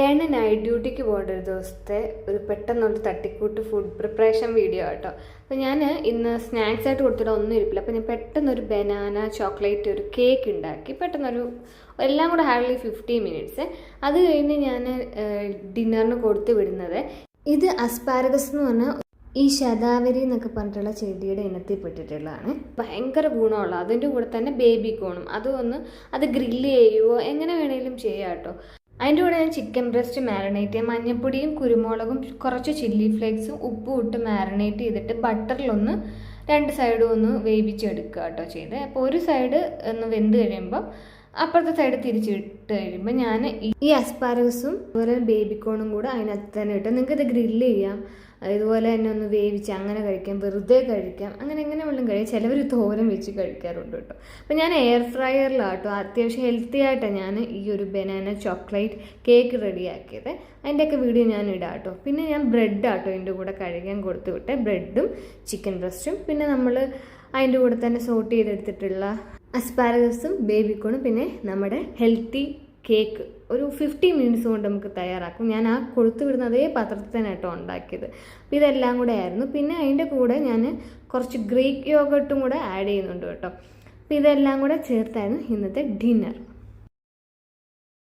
ഏട്ടന് നൈറ്റ് ഡ്യൂട്ടിക്ക് പോകേണ്ട ഒരു ദിവസത്തെ ഒരു പെട്ടെന്നൊരു തട്ടിക്കൂട്ട് ഫുഡ് പ്രിപ്പറേഷൻ വീഡിയോ കേട്ടോ. അപ്പോൾ ഞാൻ ഇന്ന് സ്നാക്സ് ആയിട്ട് കൊടുത്തിട്ട് ഒന്നും ഇരിപ്പില്ല. അപ്പോൾ ഞാൻ പെട്ടെന്നൊരു ബനാന ചോക്ലേറ്റ് ഒരു കേക്ക് ഉണ്ടാക്കി. പെട്ടെന്നൊരു എല്ലാം കൂടെ ഹാർഡ്ലി 50 മിനിറ്റ്സ്. അത് കഴിഞ്ഞ് ഞാൻ ഡിന്നറിന് കൊടുത്തു വിടുന്നത് ഇത് അസ്പാരഗസ് എന്ന് പറഞ്ഞാൽ ഈ ശതാവരി എന്നൊക്കെ പറഞ്ഞിട്ടുള്ള ചെടിയുടെ ഇനത്തിൽപ്പെട്ടിട്ടുള്ളതാണ്. ഭയങ്കര ഗുണമുള്ള, അതിൻ്റെ കൂടെ തന്നെ ബേബി കോണും അത് ഗ്രില്ല് ചെയ്യുമോ എങ്ങനെ വേണമെങ്കിലും ചെയ്യാം കേട്ടോ. അതിൻ്റെ കൂടെ ഞാൻ ചിക്കൻ ബ്രസ്റ്റ് മാരിനേറ്റ് ചെയ്യാം. മഞ്ഞൾപ്പൊടിയും കുരുമുളകും കുറച്ച് ചില്ലി ഫ്ലേക്സും ഉപ്പും ഇട്ട് മാരിനേറ്റ് ചെയ്തിട്ട് ബട്ടറിലൊന്ന് 2 സൈഡും ഒന്ന് വേവിച്ചെടുക്കുക കേട്ടോ ചെയ്ത്. അപ്പോൾ ഒരു സൈഡ് ഒന്ന് വെന്ത് കഴിയുമ്പോൾ അപ്പുറത്തെ സൈഡ് തിരിച്ചിട്ട് കഴിയുമ്പോൾ ഞാൻ ഈ അസ്പാരഗസും അതുപോലെ ബേബിക്കോണും കൂടെ അതിനകത്ത് തന്നെ ഇട്ട് നിങ്ങൾക്കിത് ഗ്രില്ല് ചെയ്യാം, ഇതുപോലെ തന്നെ ഒന്ന് വേവിച്ച് അങ്ങനെ കഴിക്കാം, വെറുതെ കഴിക്കാം, അങ്ങനെ എങ്ങനെ വെള്ളം കഴിക്കാം. ചിലവർ തോരൻ വെച്ച് കഴിക്കാറുണ്ട് കേട്ടോ. അപ്പോൾ ഞാൻ എയർ ഫ്രയറിലാട്ടോ അത്യാവശ്യം ഹെൽത്തി ആയിട്ടാണ് ഞാൻ ഈ ഒരു ബനാന ചോക്ലേറ്റ് കേക്ക് റെഡിയാക്കിയത്. അതിൻ്റെയൊക്കെ വീഡിയോ ഞാൻ ഇടാം കേട്ടോ. പിന്നെ ഞാൻ ബ്രെഡ് ആട്ടോ ഇതിൻ്റെ കൂടെ കഴിക്കാൻ കൊടുത്തു വിട്ടെ. ബ്രെഡും ചിക്കൻ ബ്രസ്റ്റും പിന്നെ നമ്മൾ അതിൻ്റെ കൂടെ തന്നെ സോട്ട് ചെയ്തെടുത്തിട്ടുള്ള അസ്പാരഗസും ബേബിക്കോണും പിന്നെ നമ്മുടെ ഹെൽത്തി കേക്ക് ഒരു 50 മിനിറ്റ്സ് കൊണ്ട് നമുക്ക് തയ്യാറാക്കും. ഞാൻ ആ കൊടുത്തു വിടുന്ന അതേ പാത്രത്തിൽ തന്നെ കേട്ടോ ഉണ്ടാക്കിയത്. അപ്പോൾ ഇതെല്ലാം കൂടെ ആയിരുന്നു. പിന്നെ അതിൻ്റെ കൂടെ ഞാൻ കുറച്ച് ഗ്രീക്ക് യോഗട്ടും കൂടെ ആഡ് ചെയ്യുന്നുണ്ട് കേട്ടോ. അപ്പോൾ ഇതെല്ലാം കൂടെ ചേർത്തായിരുന്നു ഇന്നത്തെ ഡിന്നർ.